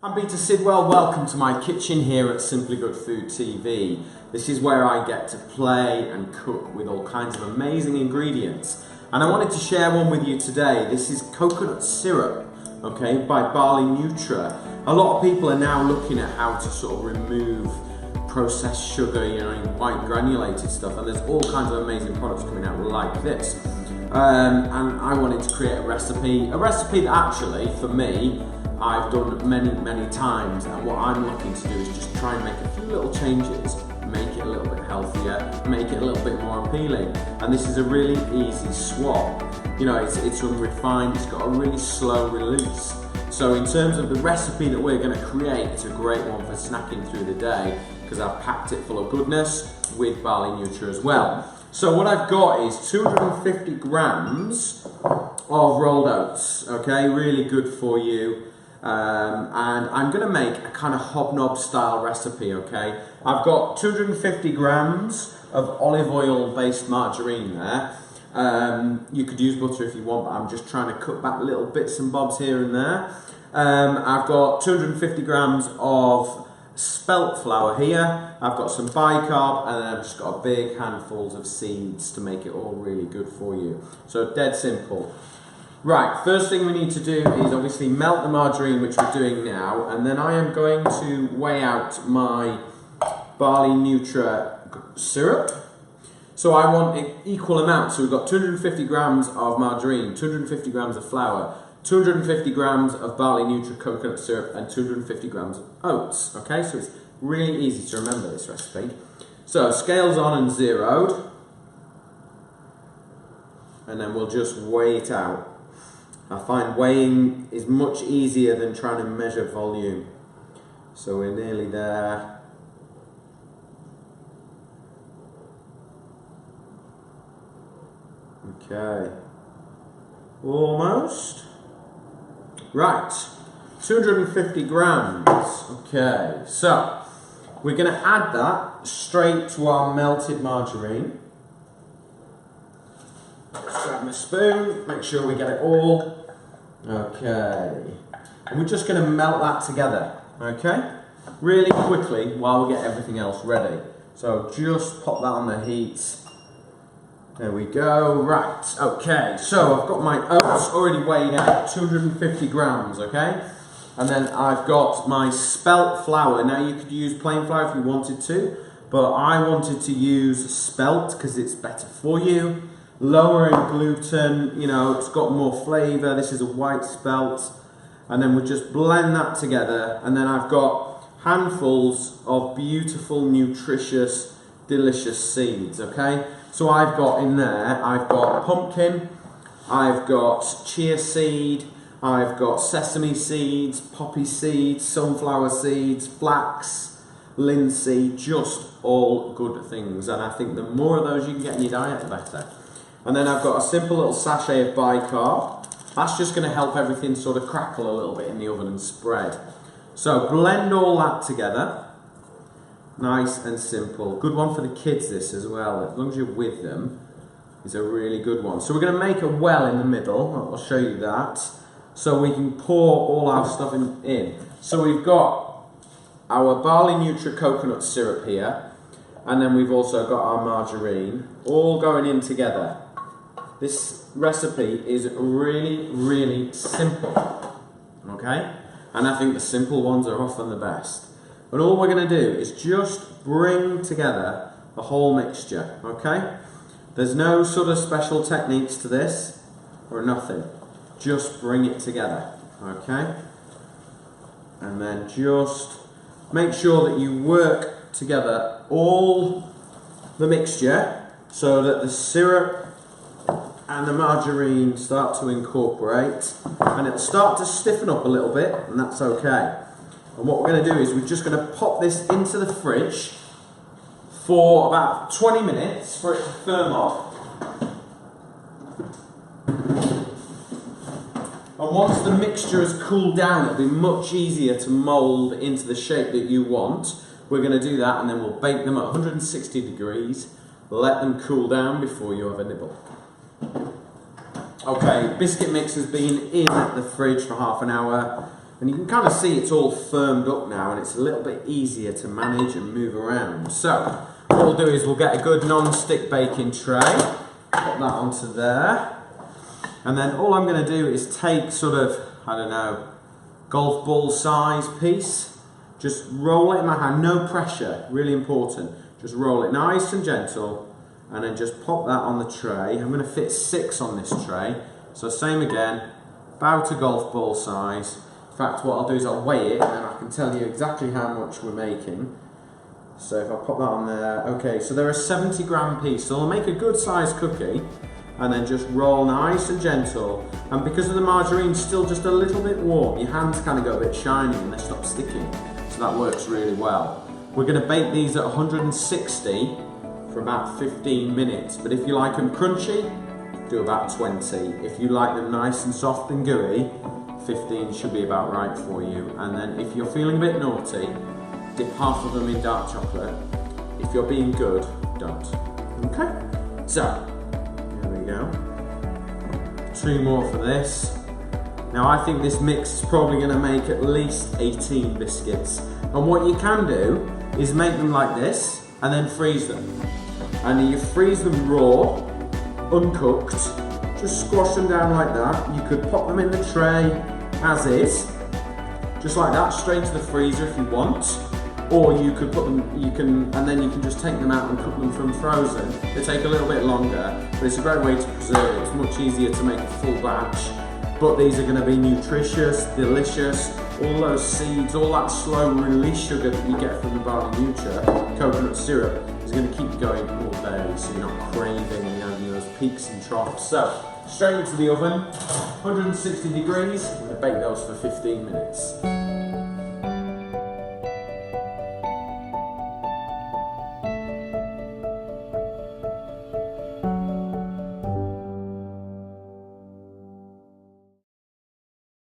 I'm Peter Sidwell, welcome to my kitchen here at Simply Good Food TV. This is where I get to play and cook with all kinds of amazing ingredients. And I wanted to share one with you today. This is coconut syrup, okay, by Barli Nutra. A lot of people are now looking at how to sort of remove processed sugar, in white granulated stuff, and there's all kinds of amazing products coming out like this. And I wanted to create a recipe that actually, for me, I've done many times, and what I'm looking to do is just try and make a few little changes, make it a little bit healthier, make it a little bit more appealing. And this is a really easy swap. It's unrefined, it's got a really slow release. So in terms of the recipe that we're going to create, it's a great one for snacking through the day because I've packed it full of goodness with Barli Nutra as well. So what I've got is 250 grams of rolled oats, okay, really good for you. And I'm going to make a kind of hobnob style recipe, okay? I've got 250 grams of olive oil based margarine there. You could use butter if you want, but I'm just trying to cut back little bits and bobs here and there. I've got 250 grams of spelt flour here. I've got some bicarb, and then I've just got a big handfuls of seeds to make it all really good for you. So dead simple. Right, first thing we need to do is obviously melt the margarine, which we're doing now, and then I am going to weigh out my Barli Nutra syrup. So I want an equal amount, so we've got 250 grams of margarine, 250 grams of flour, 250 grams of Barli Nutra coconut syrup, and 250 grams of oats, okay? So it's really easy to remember this recipe. So scales on and zeroed, and then we'll just weigh it out. I find weighing is much easier than trying to measure volume. So we're nearly there. Okay. Almost. Right. 250 grams. Okay. So we're going to add that straight to our melted margarine. Grab my spoon, make sure we get it all. Okay. And we're just going to melt that together, okay? Really quickly while we get everything else ready. So just pop that on the heat. There we go. Right, okay. So I've got my oats already weighed out, 250 grams, okay? And then I've got my spelt flour. Now you could use plain flour if you wanted to, but I wanted to use spelt because it's better for you. Lower in gluten, it's got more flavour. This is a white spelt. And then we'll just blend that together. And then I've got handfuls of beautiful, nutritious, delicious seeds, okay? So I've got in there, I've got pumpkin, I've got chia seed, I've got sesame seeds, poppy seeds, sunflower seeds, flax, linseed, just all good things. And I think the more of those you can get in your diet, the better. And then I've got a simple little sachet of bicarb. That's just going to help everything sort of crackle a little bit in the oven and spread. So blend all that together. Nice and simple. Good one for the kids this as well. As long as you're with them, it's a really good one. So we're going to make a well in the middle. I'll show you that. So we can pour all our stuff in. So we've got our Barli Nutra coconut syrup here. And then we've also got our margarine all going in together. This recipe is really simple, okay? And I think the simple ones are often the best. But all we're going to do is just bring together the whole mixture, okay? There's no sort of special techniques to this or nothing. Just bring it together, okay? And then just make sure that you work together all the mixture so that the syrup and the margarine start to incorporate, and it'll start to stiffen up a little bit, and that's okay. And what we're going to do is we're just going to pop this into the fridge for about 20 minutes for it to firm up. And once the mixture has cooled down, it'll be much easier to mould into the shape that you want. We're going to do that, and then we'll bake them at 160 degrees. Let them cool down before you have a nibble. Okay, biscuit mix has been in the fridge for half an hour. And you can kind of see it's all firmed up now and it's a little bit easier to manage and move around. So what we'll do is we'll get a good non-stick baking tray, put that onto there, and then all I'm going to do is take sort of, I don't know, golf ball size piece, just roll it in my hand, no pressure, really important, just roll it nice and gentle, and then just pop that on the tray. I'm going to fit 6 on this tray, so same again, about a golf ball size. In fact, what I'll do is I'll weigh it and then I can tell you exactly how much we're making. So if I pop that on there, okay, so they're a 70 gram piece, so I'll make a good sized cookie and then just roll nice and gentle. And because of the margarine still just a little bit warm, your hands kind of go a bit shiny and they stop sticking. So that works really well. We're going to bake these at 160 for about 15 minutes, but if you like them crunchy, do about 20. If you like them nice and soft and gooey, 15 should be about right for you. And then if you're feeling a bit naughty, dip half of them in dark chocolate. If you're being good, don't. Okay? So, there we go. 2 more for this. Now I think this mix is probably going to make at least 18 biscuits. And what you can do is make them like this and then freeze them. And you freeze them raw, uncooked, just squash them down like that. You could pop them in the tray as is, just like that, straight to the freezer if you want. Or you could put them, and then you can just take them out and cook them from frozen. They take a little bit longer, but it's a great way to preserve it. It's much easier to make a full batch. But these are going to be nutritious, delicious. All those seeds, all that slow release sugar that you get from the Barli Nutra coconut syrup is going to keep you going all day, so you're not craving those peaks and troughs. So straight into the oven, 160 degrees. I'm going to bake those for 15 minutes.